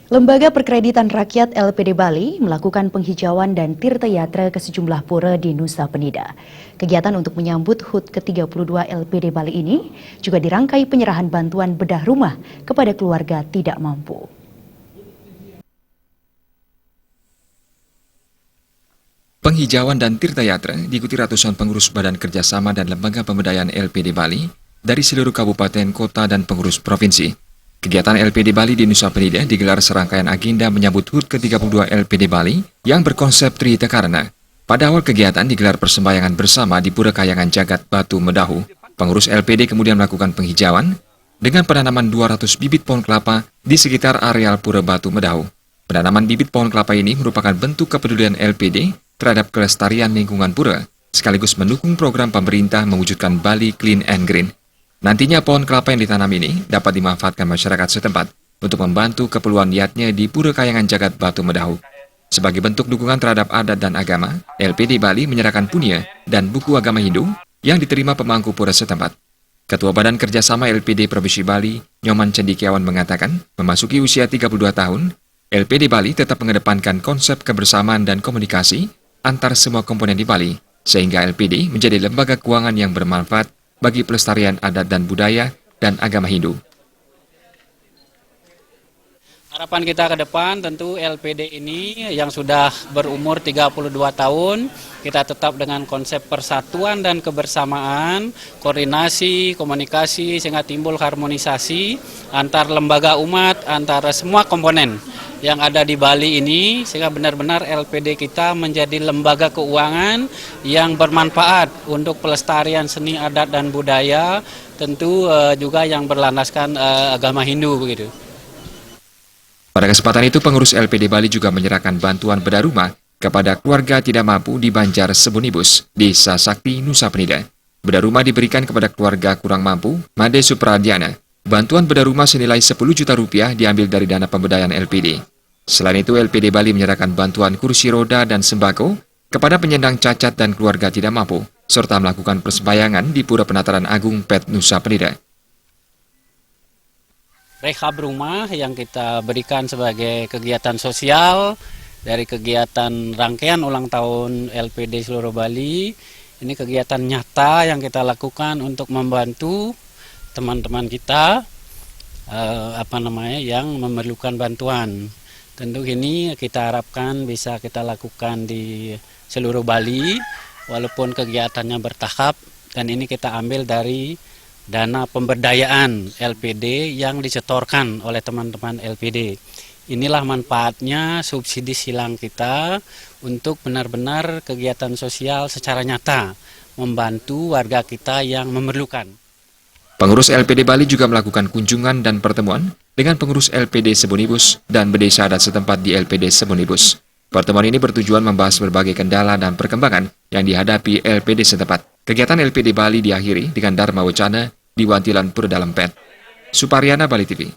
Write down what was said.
Lembaga Perkreditan Rakyat LPD Bali melakukan penghijauan dan tirta yatra ke sejumlah pura di Nusa Penida. Kegiatan untuk menyambut HUT ke-32 LPD Bali ini juga dirangkai penyerahan bantuan bedah rumah kepada keluarga tidak mampu. Penghijauan dan tirta yatra diikuti ratusan pengurus Badan Kerjasama dan Lembaga Pemberdayaan LPD Bali dari seluruh kabupaten, kota, dan pengurus provinsi. Kegiatan LPD Bali di Nusa Penida digelar serangkaian agenda menyambut HUT ke-32 LPD Bali yang berkonsep Trihita Karana. Pada awal kegiatan digelar persembahyangan bersama di Pura Kayangan Jagat Batu Medahu. Pengurus LPD kemudian melakukan penghijauan dengan penanaman 200 bibit pohon kelapa di sekitar areal Pura Batu Medahu. Penanaman bibit pohon kelapa ini merupakan bentuk kepedulian LPD terhadap kelestarian lingkungan pura, sekaligus mendukung program pemerintah mewujudkan Bali Clean and Green. Nantinya pohon kelapa yang ditanam ini dapat dimanfaatkan masyarakat setempat untuk membantu keperluan niatnya di Pura Kayangan Jagat Batu Medahu. Sebagai bentuk dukungan terhadap adat dan agama, LPD Bali menyerahkan punya dan buku agama Hindu yang diterima pemangku pura setempat. Ketua Badan Kerjasama LPD Provinsi Bali, Nyoman Cendikiawan mengatakan, memasuki usia 32 tahun, LPD Bali tetap mengedepankan konsep kebersamaan dan komunikasi antar semua komponen di Bali, sehingga LPD menjadi lembaga keuangan yang bermanfaat bagi pelestarian adat dan budaya dan agama Hindu. Harapan kita ke depan tentu LPD ini yang sudah berumur 32 tahun, kita tetap dengan konsep persatuan dan kebersamaan, koordinasi, komunikasi, sehingga timbul harmonisasi antar lembaga umat, antara semua komponen yang ada di Bali ini, sehingga benar-benar LPD kita menjadi lembaga keuangan yang bermanfaat untuk pelestarian seni, adat, dan budaya, tentu juga yang berlandaskan agama Hindu begitu. Pada kesempatan itu, pengurus LPD Bali juga menyerahkan bantuan bedah rumah kepada keluarga tidak mampu di Banjar Sebunibus, Desa Sakti, Nusa Penida. Bedah rumah diberikan kepada keluarga kurang mampu, Made Supradiana. Bantuan bedah rumah senilai 10 juta rupiah diambil dari dana pemberdayaan LPD. Selain itu, LPD Bali menyerahkan bantuan kursi roda dan sembako kepada penyandang cacat dan keluarga tidak mampu, serta melakukan persembahyangan di Pura Penataran Agung Pet Nusa Penida. Rehab rumah yang kita berikan sebagai kegiatan sosial dari kegiatan rangkaian ulang tahun LPD seluruh Bali. Ini kegiatan nyata yang kita lakukan untuk membantu teman-teman kita yang memerlukan bantuan. Tentu ini kita harapkan bisa kita lakukan di seluruh Bali walaupun kegiatannya bertahap, dan ini kita ambil dari dana pemberdayaan LPD yang disetorkan oleh teman-teman LPD. Inilah manfaatnya subsidi silang kita untuk benar-benar kegiatan sosial secara nyata, membantu warga kita yang memerlukan. Pengurus LPD Bali juga melakukan kunjungan dan pertemuan dengan pengurus LPD Sebunibus dan bedesa adat setempat di LPD Sebunibus. Pertemuan ini bertujuan membahas berbagai kendala dan perkembangan yang dihadapi LPD setempat. Kegiatan LPD Bali diakhiri dengan Dharma Wacana di Wantilan Pura Dalam Pet. Supariana, Bali TV.